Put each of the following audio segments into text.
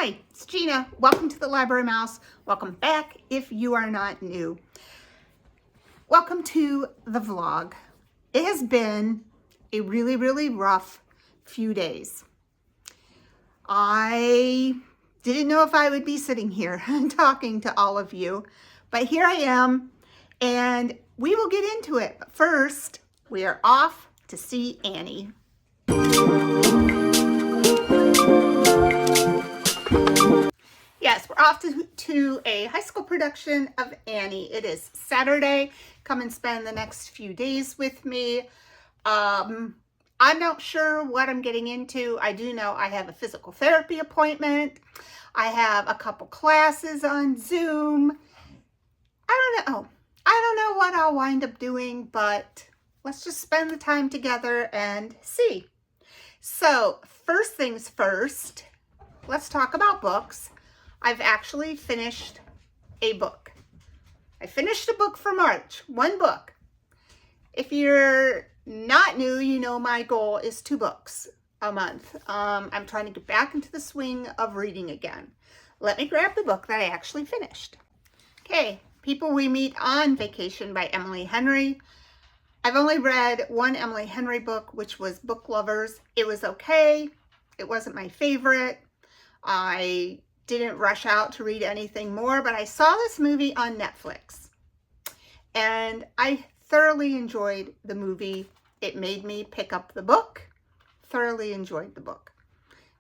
Hi, it's Gina. Welcome to the Library Mouse. Welcome back if you are not new. Welcome to the vlog. It has been a really rough few days. I didn't know if I would be sitting here talking to all of you, but here I am, and we will get into it. But first, we are off to see Annie. Yes, we're off to a high school production of Annie. It is Saturday. Come and spend the next few days with me. I'm not sure what I'm getting into. I do know I have a physical therapy appointment. I have a couple classes on Zoom. I don't know what I'll wind up doing, but let's just spend the time together and see. So, first things first, let's talk about books. I've actually finished a book. I finished a book for March, one book. If you're not new, you know my goal is 2 books a month. I'm trying to get back into the swing of reading again. Let me grab the book that I actually finished. Okay, People We Meet on Vacation by Emily Henry. I've only read one Emily Henry book, which was Book Lovers. It was okay. It wasn't my favorite. I didn't rush out to read anything more, but I saw this movie on Netflix and I thoroughly enjoyed the movie. It made me pick up the book. Thoroughly enjoyed the book.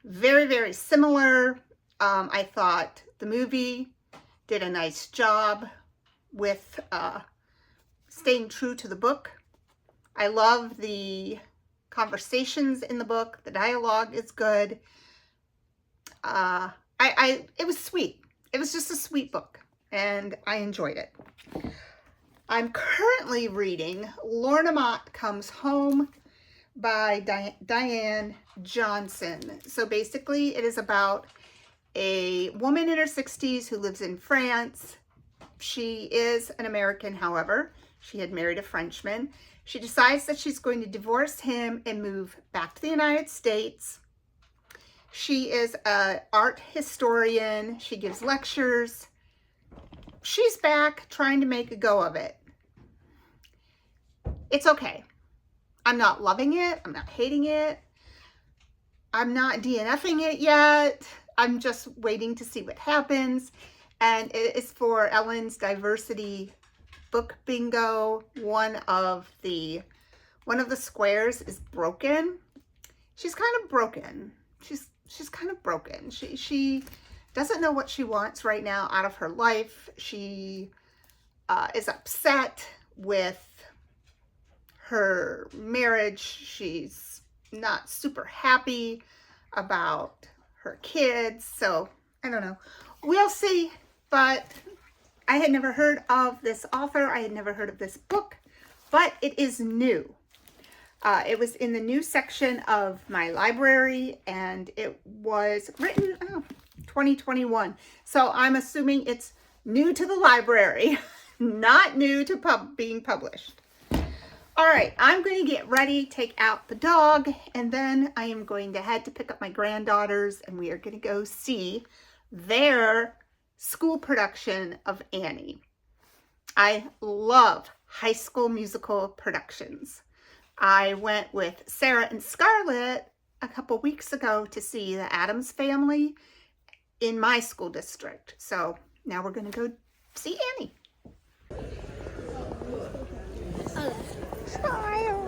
Very similar. I thought the movie did a nice job with staying true to the book. I love the conversations in the book. The dialogue is good. It was sweet. It was just a sweet book, and I enjoyed it. I'm currently reading Lorna Mott Comes Home by Diane Johnson. So basically, it is about a woman in her 60s who lives in France. She is an American, however. She had married a Frenchman. She decides that she's going to divorce him and move back to the United States. She is an art historian. She gives lectures. She's back trying to make a go of it. It's okay. I'm not loving it. I'm not hating it. I'm not DNFing it yet. I'm just waiting to see what happens. And it is for Ellen's Diversity Book Bingo. One of the squares is broken. She's kind of broken. She's kind of broken. She doesn't know what she wants right now out of her life. She is upset with her marriage. She's not super happy about her kids. So, I don't know. We'll see. But I had never heard of this author. I had never heard of this book. But it is new. It was in the new section of my library, and it was written 2021. So I'm assuming it's new to the library, not new to being published. All right, I'm going to get ready, take out the dog, and then I am going to head to pick up my granddaughters, and we are going to go see their school production of Annie. I love High School Musical productions. I went with Sarah and Scarlett a couple weeks ago to see the Addams Family in my school district. So now we're going to go see Annie. Smile.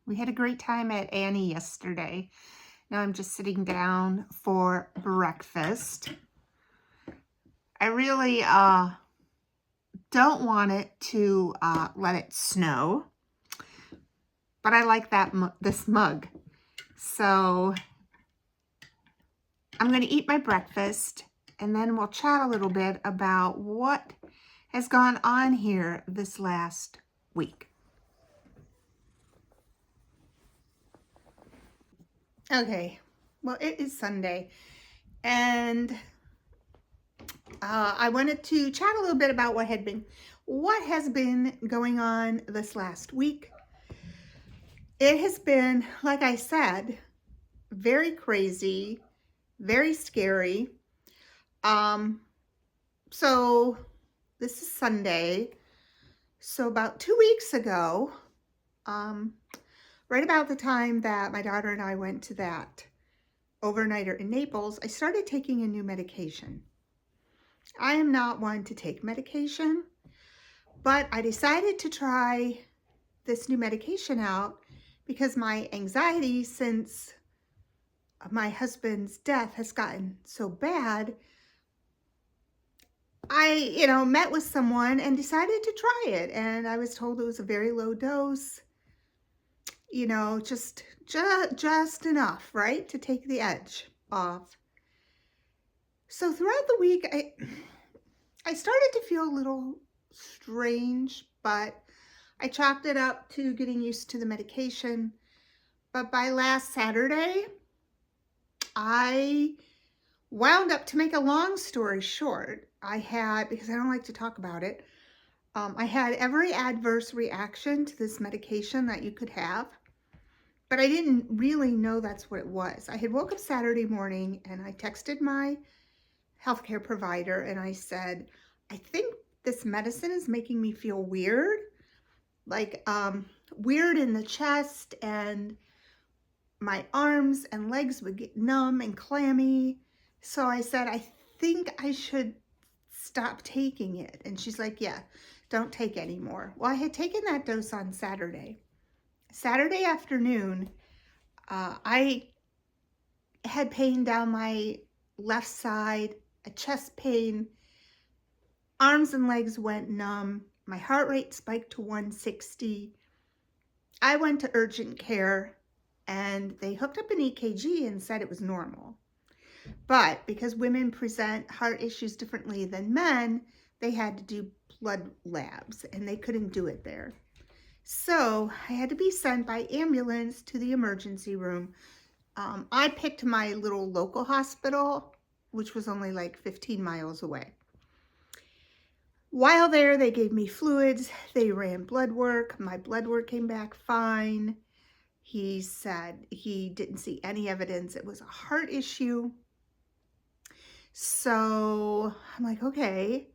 We had a great time at Annie yesterday. Now I'm just sitting down for breakfast. I really don't want it to let it snow, but I like this mug. So I'm going to eat my breakfast, and then we'll chat a little bit about what has gone on here this last week. Okay, well, it is Sunday, and I wanted to chat a little bit about what has been going on this last week. It has been, like I said, very crazy, very scary. So this is Sunday. So about 2 weeks ago, right about the time that my daughter and I went to that overnighter in Naples, I started taking a new medication. I am not one to take medication, but I decided to try this new medication out because my anxiety since my husband's death has gotten so bad. I, met with someone and decided to try it, and I was told it was a very low dose, just enough, right, to take the edge off. So throughout the week, I started to feel a little strange, but I chalked it up to getting used to the medication. But by last Saturday, I wound up, to make a long story short, because I don't like to talk about it, I had every adverse reaction to this medication that you could have, but I didn't really know that's what it was. I had woke up Saturday morning and I texted my healthcare provider and I said, I think this medicine is making me feel weird, like weird in the chest, and my arms and legs would get numb and clammy. So I said, I think I should stop taking it. And she's like, yeah, don't take anymore. Well, I had taken that dose on Saturday. Saturday afternoon, I had pain down my left side, a chest pain, arms and legs went numb, my heart rate spiked to 160. I went to urgent care and they hooked up an EKG and said it was normal. But because women present heart issues differently than men, they had to do blood labs and they couldn't do it there. So I had to be sent by ambulance to the emergency room. I picked my little local hospital, which was only like 15 miles away. While there, they gave me fluids. They ran blood work. My blood work came back fine. He said he didn't see any evidence it was a heart issue. So I'm like, okay.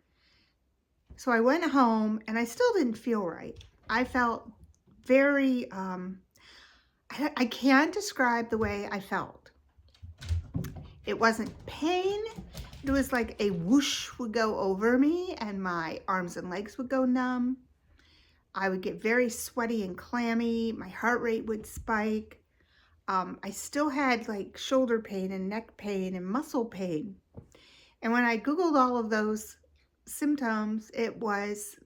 So I went home and I still didn't feel right. I felt very, I can't describe the way I felt. It wasn't pain. It was like a whoosh would go over me and my arms and legs would go numb. I would get very sweaty and clammy. My heart rate would spike. I still had like shoulder pain and neck pain and muscle pain. And when I Googled all of those symptoms, it was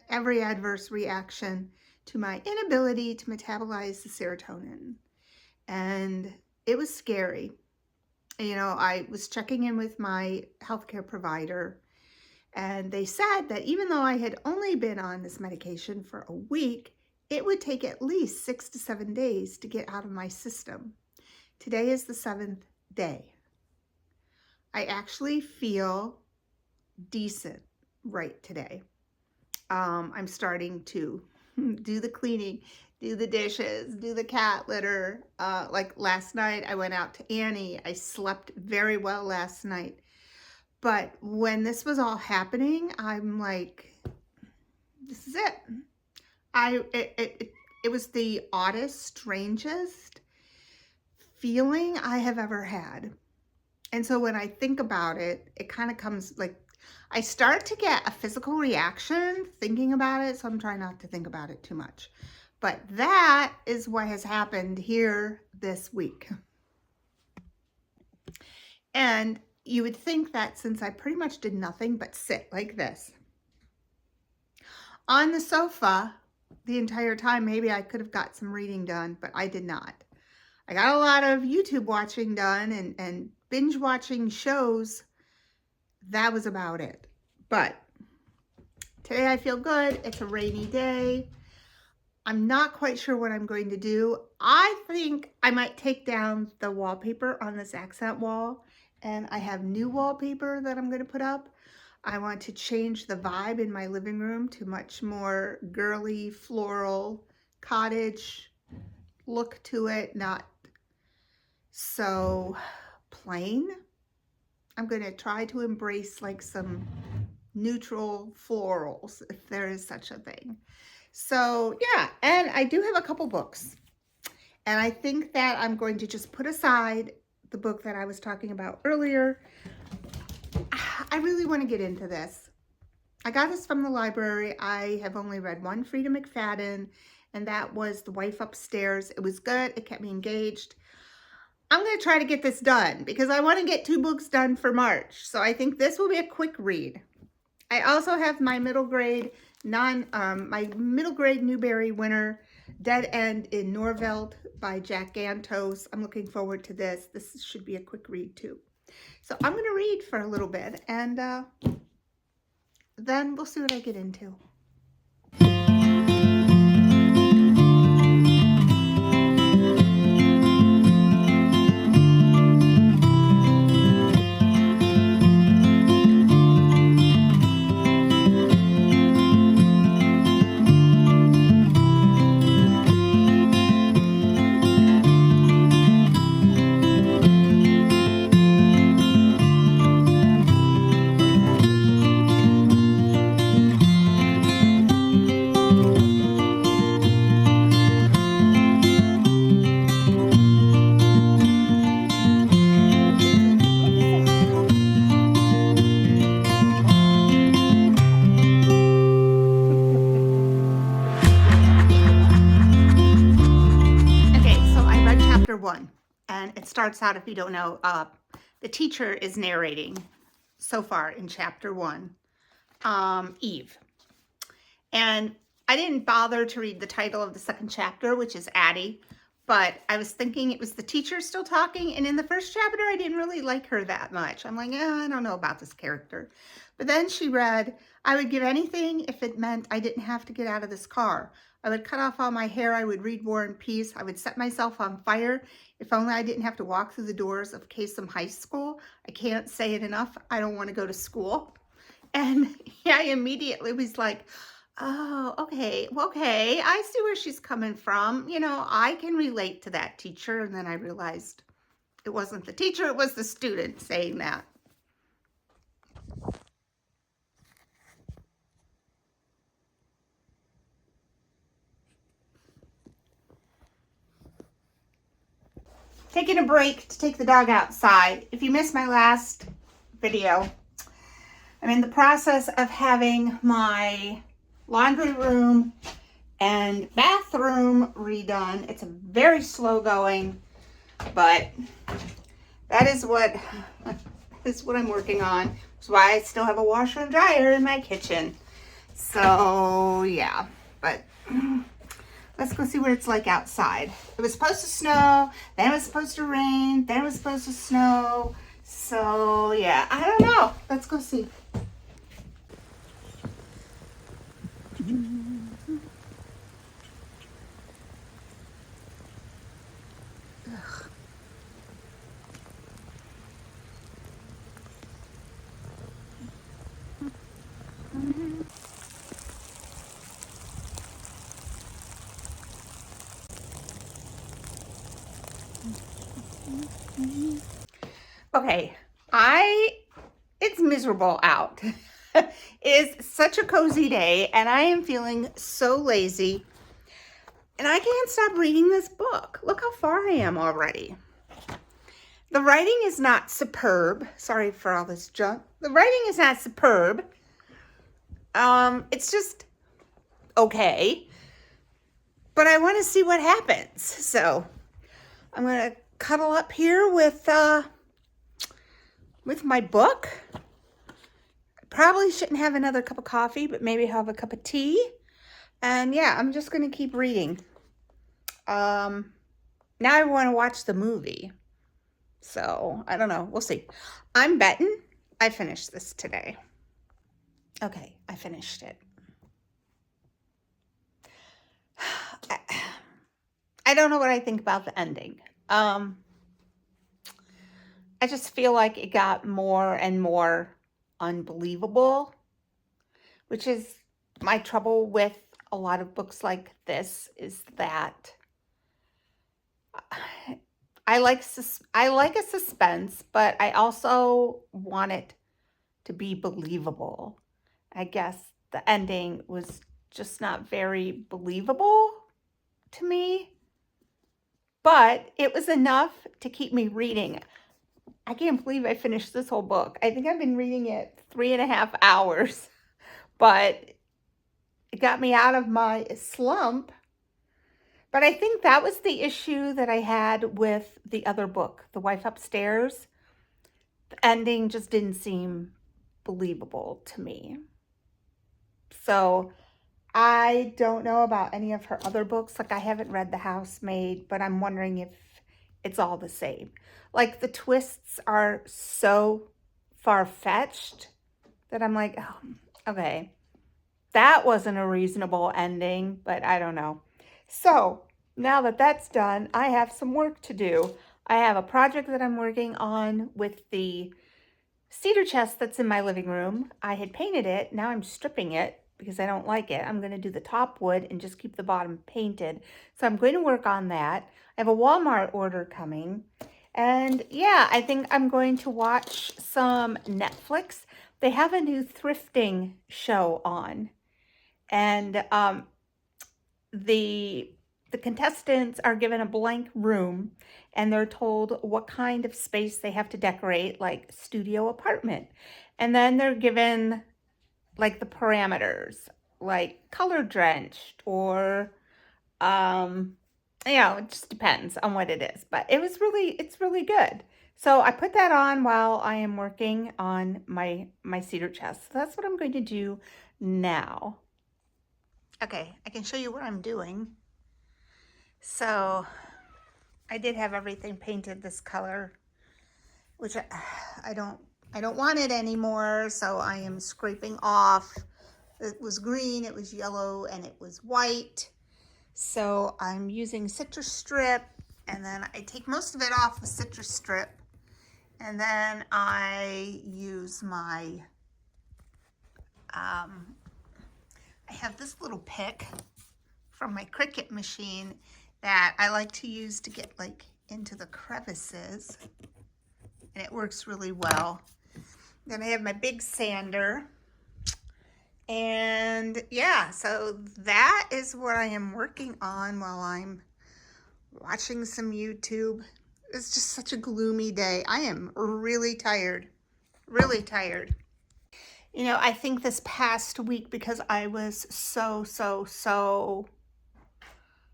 every adverse reaction to my inability to metabolize the serotonin. And it was scary. I was checking in with my healthcare provider, and they said that even though I had only been on this medication for a week, it would take at least 6 to 7 days to get out of my system. Today is the 7th day. I actually feel decent right today. I'm starting to do the cleaning, do the dishes, do the cat litter. Like last night, I went out to Annie. I slept very well last night. But when this was all happening, I'm like, this is it. It was the oddest, strangest feeling I have ever had. And so when I think about it, it kind of comes like, I start to get a physical reaction thinking about it, so I'm trying not to think about it too much. But that is what has happened here this week. And you would think that since I pretty much did nothing but sit like this on the sofa the entire time, maybe I could have got some reading done, but I did not. I got a lot of YouTube watching done and binge watching shows. That was about it. But today I feel good. It's a rainy day. I'm not quite sure what I'm going to do. I think I might take down the wallpaper on this accent wall, and I have new wallpaper that I'm going to put up. I want to change the vibe in my living room to much more girly, floral, cottage look to it, not so plain. I'm going to try to embrace like some neutral florals, if there is such a thing. So yeah, and I do have a couple books, and I think that I'm going to just put aside the book that I was talking about earlier. I really want to get into this. I got this from the library. I have only read one Freida McFadden, and that was The Wife Upstairs. It was good. It kept me engaged. I'm going to try to get this done because I want to get 2 books done for March. So I think this will be a quick read. I also have my middle grade Newberry Winner, Dead End in Norvelt by Jack Gantos. I'm looking forward to this. This should be a quick read too. So I'm going to read for a little bit, and then we'll see what I get into. One, and it starts out, if you don't know, the teacher is narrating so far in chapter 1, Eve. And I didn't bother to read the title of the second chapter, which is Addie, but I was thinking it was the teacher still talking, and in the first chapter I didn't really like her that much. I'm like, I don't know about this character. But then she read, I would give anything if it meant I didn't have to get out of this car. I would cut off all my hair. I would read War and Peace. I would set myself on fire. If only I didn't have to walk through the doors of Kasem High School. I can't say it enough. I don't want to go to school. And yeah, I immediately was like, oh, okay. Well, okay. I see where she's coming from. You know, I can relate to that teacher. And then I realized it wasn't the teacher. It was the student saying that. Taking a break to take the dog outside. If you missed my last video, I'm in the process of having my laundry room and bathroom redone. It's a very slow going, but that is what I'm working on. That's why I still have a washer and dryer in my kitchen. So yeah, but let's go see what it's like outside. It was supposed to snow, then it was supposed to rain, then it was supposed to snow. So yeah, I don't know. Let's go see. Okay, it's miserable out. It is such a cozy day, and I am feeling so lazy, and I can't stop reading this book. Look how far I am already. The writing is not superb. Sorry for all this junk. The writing is not superb. It's just okay, but I want to see what happens. So I'm going to cuddle up here with my book. Probably shouldn't have another cup of coffee, but maybe have a cup of tea. And yeah, I'm just going to keep reading. Now I want to watch the movie. So I don't know. We'll see. I'm betting I finished this today. Okay, I finished it. I don't know what I think about the ending. I just feel like it got more and more unbelievable, which is my trouble with a lot of books like this, is that I like a suspense, but I also want it to be believable. I guess the ending was just not very believable to me, but it was enough to keep me reading. I can't believe I finished this whole book. I think I've been reading it 3.5 hours, but it got me out of my slump. But I think that was the issue that I had with the other book, The Wife Upstairs. The ending just didn't seem believable to me. So I don't know about any of her other books. Like, I haven't read The Housemaid, but I'm wondering if it's all the same. Like, the twists are so far-fetched that I'm like, oh, okay, that wasn't a reasonable ending, but I don't know. So now that that's done, I have some work to do. I have a project that I'm working on with the cedar chest that's in my living room. I had painted it. Now I'm stripping it because I don't like it. I'm going to do the top wood and just keep the bottom painted. So I'm going to work on that. I have a Walmart order coming. And yeah, I think I'm going to watch some Netflix. They have a new thrifting show on. And the contestants are given a blank room and they're told what kind of space they have to decorate, like studio apartment. And then they're given like the parameters, like color drenched or, it just depends on what it is. But it's really good. So I put that on while I am working on my cedar chest. So that's what I'm going to do now. Okay, I can show you what I'm doing. So I did have everything painted this color, which I don't want it anymore. So I am scraping off. It was green, it was yellow, and it was white. So I'm using citrus strip, and then I take most of it off the citrus strip, and then I use my, I have this little pick from my Cricut machine that I like to use to get like into the crevices, and it works really well. Then I have my big sander, and yeah, so that is what I am working on while I'm watching some YouTube. It's just such a gloomy day. I am really tired, really tired. You know, I think this past week, because I was so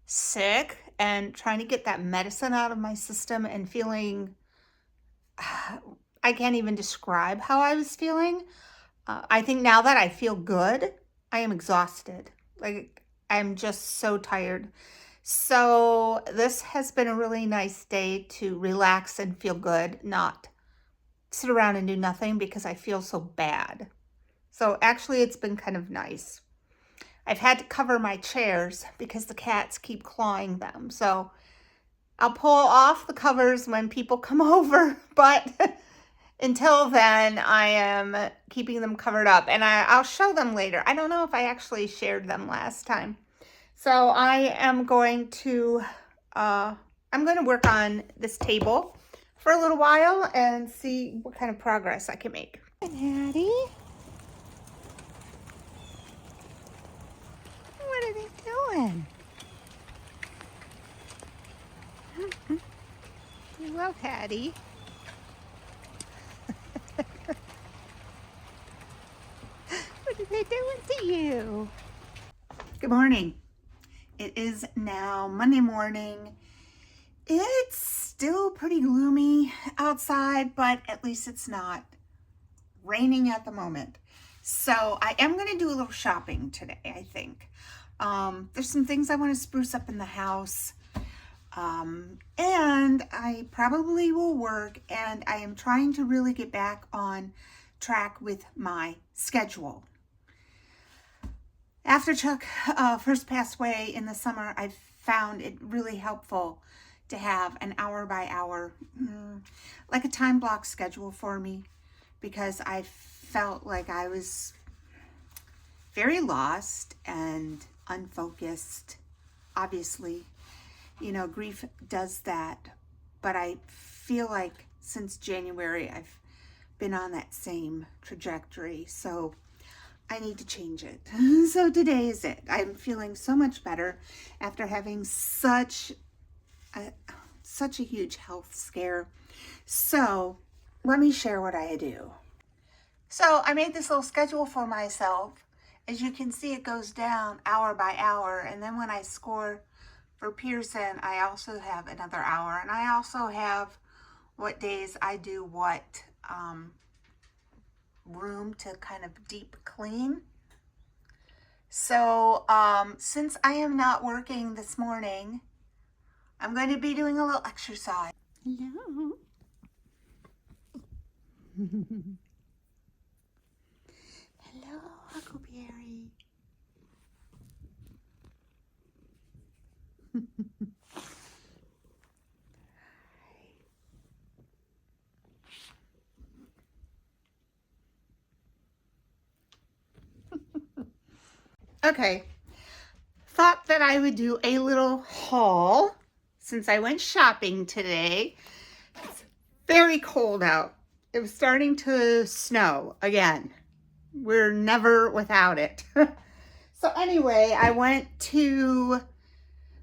sick and trying to get that medicine out of my system and feeling, I can't even describe how I was feeling. I think now that I feel good, I am exhausted. Like, I'm just so tired. So this has been a really nice day to relax and feel good, not sit around and do nothing because I feel so bad. So actually it's been kind of nice. I've had to cover my chairs because the cats keep clawing them. So I'll pull off the covers when people come over, but until then I am keeping them covered up, and I'll show them later. I don't know if I actually shared them last time. So I am going to, work on this table for a little while and see what kind of progress I can make. And Hattie, what are they doing? You love Hattie. What are they doing to you? Good morning. It is now Monday morning. It's still pretty gloomy outside, but at least it's not raining at the moment. So I am going to do a little shopping today, I think. There's some things I want to spruce up in the house. And I probably will work, and I am trying to really get back on track with my schedule. After Chuck first passed away in the summer, I found it really helpful to have an hour by hour, like a time block schedule for me, because I felt like I was very lost and unfocused. Obviously, grief does that, but I feel like since January, I've been on that same trajectory. So I need to change it. So today is it. I'm feeling so much better after having such a huge health scare. So let me share what I do. So I made this little schedule for myself. As you can see, it goes down hour by hour. And then when I score for Pearson, I also have another hour. And I also have what days I do what room to kind of deep clean. So since I am not working this morning, I'm going to be doing a little exercise. Hello. Hello, Huckleberry. Okay, thought that I would do a little haul since I went shopping today. It's very cold out. It was starting to snow again. We're never without it. So anyway, I went to,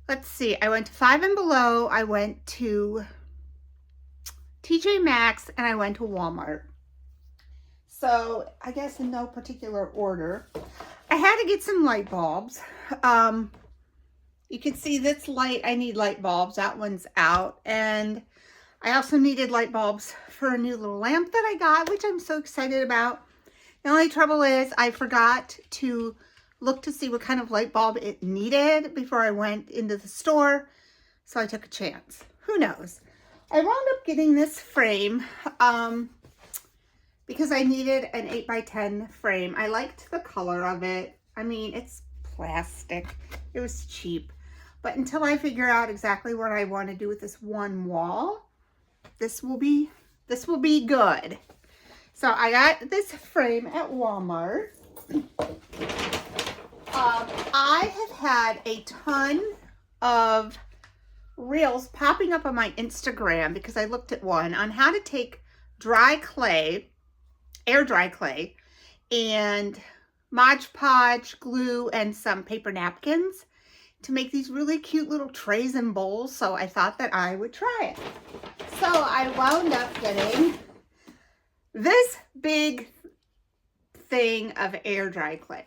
I went to Five and Below, I went to TJ Maxx, and I went to Walmart. So I guess in no particular order. I had to get some light bulbs. You can see this light, I need light bulbs. That one's out. And I also needed light bulbs for a new little lamp that I got, which I'm so excited about. The only trouble is I forgot to look to see what kind of light bulb it needed before I went into the store. So I took a chance. Who knows? I wound up getting this frame because I needed an 8x10 frame. I liked the color of it. I mean, it's plastic. It was cheap. But until I figure out exactly what I want to do with this one wall, this will be good. So I got this frame at Walmart. I have had a ton of reels popping up on my Instagram because I looked at one on how to take dry clay, air dry clay, and Mod Podge glue and some paper napkins to make these really cute little trays and bowls. So I thought that I would try it. So I wound up getting this big thing of air dry clay.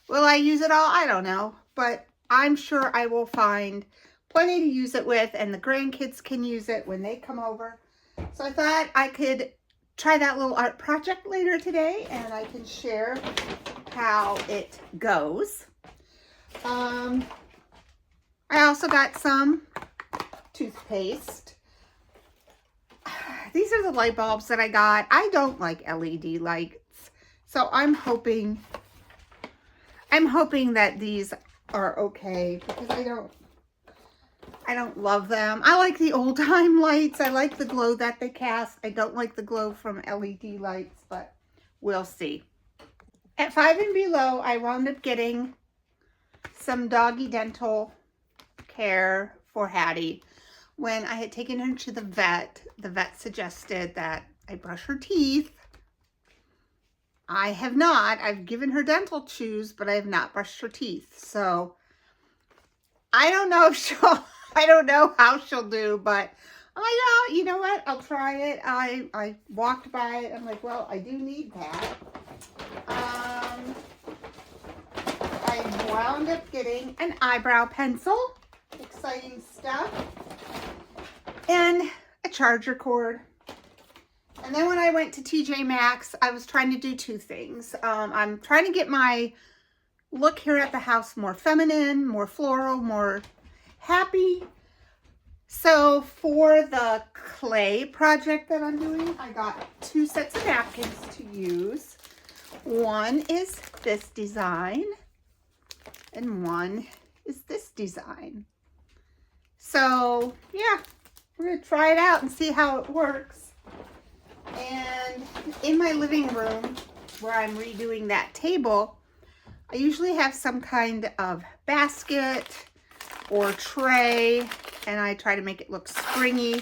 Will I use it all? I don't know, but I'm sure I will find plenty to use it with, and the grandkids can use it when they come over. So I thought I could try that little art project later today, and I can share how it goes. I also got some toothpaste. These are the light bulbs that I got. I don't like LED lights, so I'm hoping that these are okay because I don't love them. I like the old time lights. I like the glow that they cast. I don't like the glow from LED lights, but we'll see. At Five and Below, I wound up getting some doggy dental care for Hattie. When I had taken her to the vet suggested that I brush her teeth. I have not. I've given her dental chews, but I have not brushed her teeth. So I don't know if I don't know how she'll do, but I'm like, oh, you know what? I'll try it. I walked by it. I'm like, well, I do need that. I wound up getting an eyebrow pencil. Exciting stuff. And a charger cord. And then when I went to TJ Maxx, I was trying to do two things. I'm trying to get my look here at the house more feminine, more floral, more happy. So for the clay project that I'm doing, I got 2 sets of napkins to use. One is this design and one is this design. So yeah, we're gonna try it out and see how it works. And in my living room where I'm redoing that table, I usually have some kind of basket or tray, and I try to make it look springy.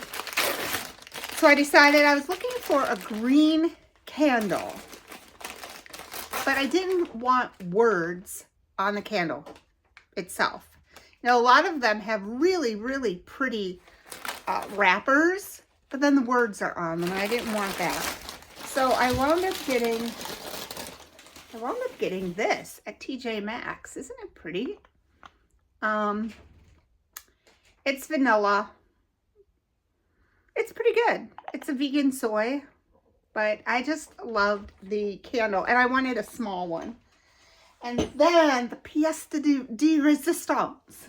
So I decided I was looking for a green candle, but I didn't want words on the candle itself. Now, a lot of them have really, really pretty wrappers, but then the words are on them, and I didn't want that. So I wound up getting this at TJ Maxx. Isn't it pretty? It's vanilla. It's pretty good. It's a vegan soy, but I just loved the candle, and I wanted a small one. And then the pièce de resistance.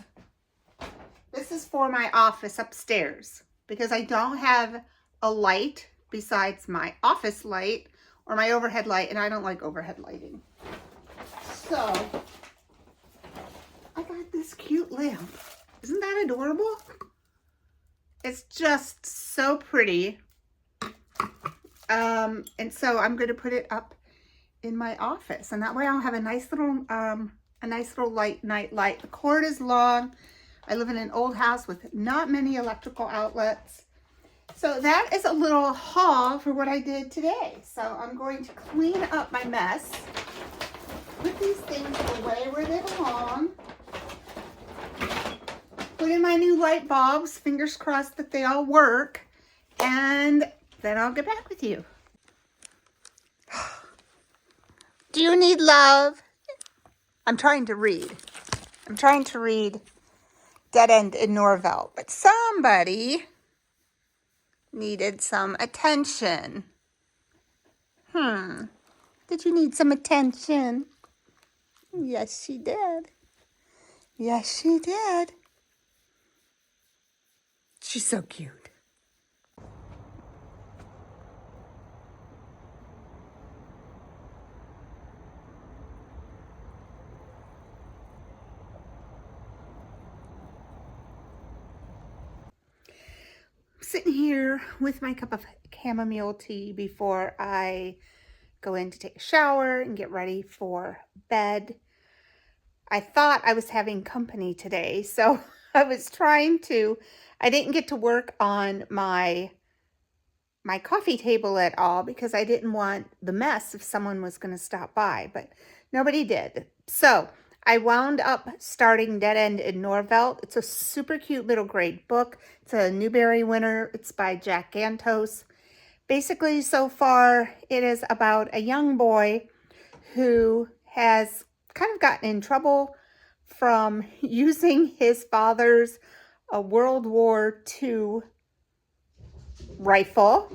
This is for my office upstairs because I don't have a light besides my office light or my overhead light, and I don't like overhead lighting. So I got this cute lamp. Isn't that adorable? It's just so pretty. And so I'm going to put it up in my office, and that way I'll have a nice little night light. The cord is long. I live in an old house with not many electrical outlets. So that is a little haul for what I did today. So I'm going to clean up my mess, put these things away where they belong, put in my new light bulbs, fingers crossed that they all work, and then I'll get back with you. Do you need love? I'm trying to read. Dead End in Norvelt, but somebody needed some attention. Did you need some attention? Yes, she did. Yes, she did. She's so cute. Sitting here with my cup of chamomile tea before I go in to take a shower and get ready for bed. I thought I was having company today, so I didn't get to work on my coffee table at all because I didn't want the mess if someone was going to stop by, but nobody did. So I wound up starting Dead End in Norvelt. It's a super cute middle grade book. It's a Newberry Winner. It's by Jack Gantos. Basically, so far, it is about a young boy who has kind of gotten in trouble from using his father's World War II rifle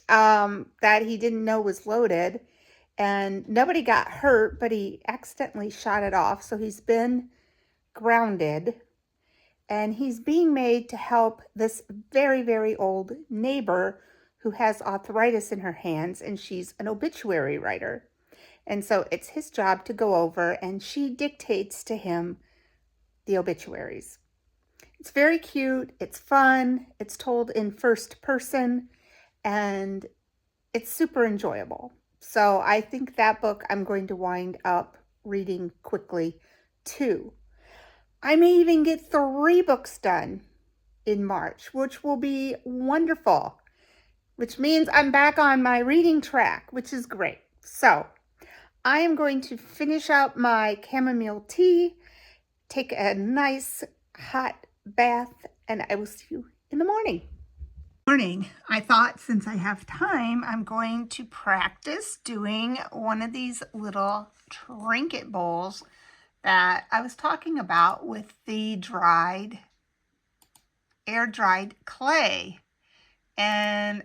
that he didn't know was loaded. And nobody got hurt, but he accidentally shot it off. So he's been grounded. And he's being made to help this very, very old neighbor who has arthritis in her hands. And she's an obituary writer. And so it's his job to go over, and she dictates to him the obituaries. It's very cute. It's fun. It's told in first person. And it's super enjoyable. So I think that book I'm going to wind up reading quickly too. I may even get 3 books done in March, which will be wonderful, which means I'm back on my reading track, which is great. So I am going to finish out my chamomile tea, take a nice hot bath, and I will see you in the morning. I thought since I have time, I'm going to practice doing one of these little trinket bowls that I was talking about with the air-dried clay. And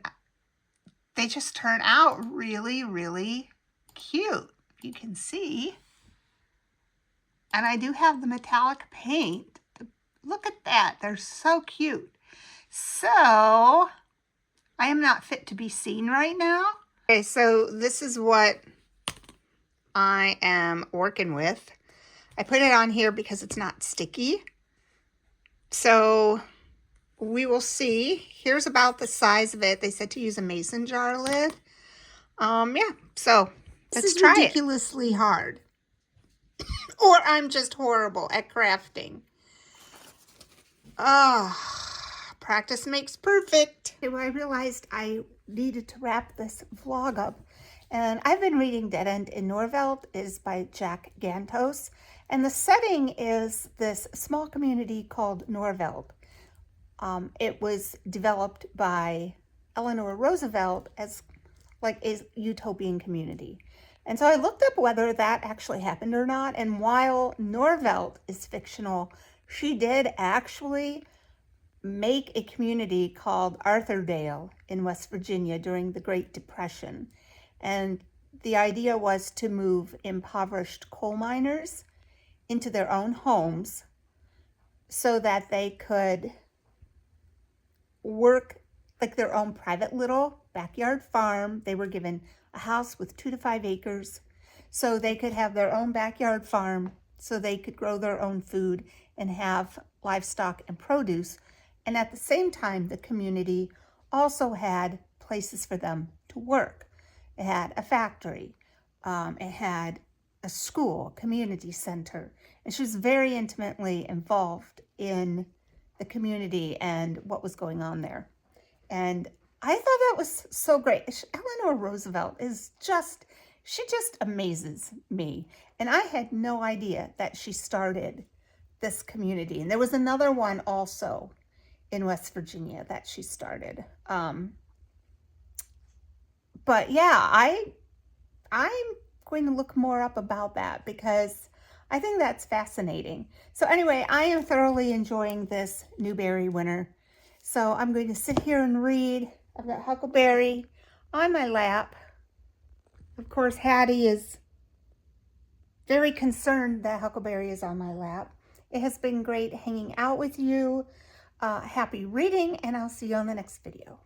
they just turn out really, really cute. You can see. And I do have the metallic paint. Look at that. They're so cute. So I am not fit to be seen right now. Okay, so this is what I am working with. I put it on here because it's not sticky. So we will see. Here's about the size of it. They said to use a mason jar lid. Yeah, so let's try it. This is ridiculously hard. Or I'm just horrible at crafting. Practice makes perfect. I realized I needed to wrap this vlog up. And I've been reading Dead End in Norvelt. It is by Jack Gantos. And the setting is this small community called Norvelt. It was developed by Eleanor Roosevelt as like a utopian community. And so I looked up whether that actually happened or not. And while Norvelt is fictional, she did actually make a community called Arthurdale in West Virginia during the Great Depression. And the idea was to move impoverished coal miners into their own homes so that they could work like their own private little backyard farm. They were given a house with 2 to 5 acres so they could have their own backyard farm, so they could grow their own food and have livestock and produce. And at the same time, the community also had places for them to work. It had a factory, it had a school, community center, and she was very intimately involved in the community and what was going on there. And I thought that was so great. Eleanor Roosevelt is she just amazes me. And I had no idea that she started this community. And there was another one also in West Virginia that she started. But yeah, I'm going to look more up about that because I think that's fascinating. So anyway, I am thoroughly enjoying this Newberry Winner. So I'm going to sit here and read. I've got Huckleberry on my lap. Of course, Hattie is very concerned that Huckleberry is on my lap. It has been great hanging out with you. Happy reading, and I'll see you on the next video.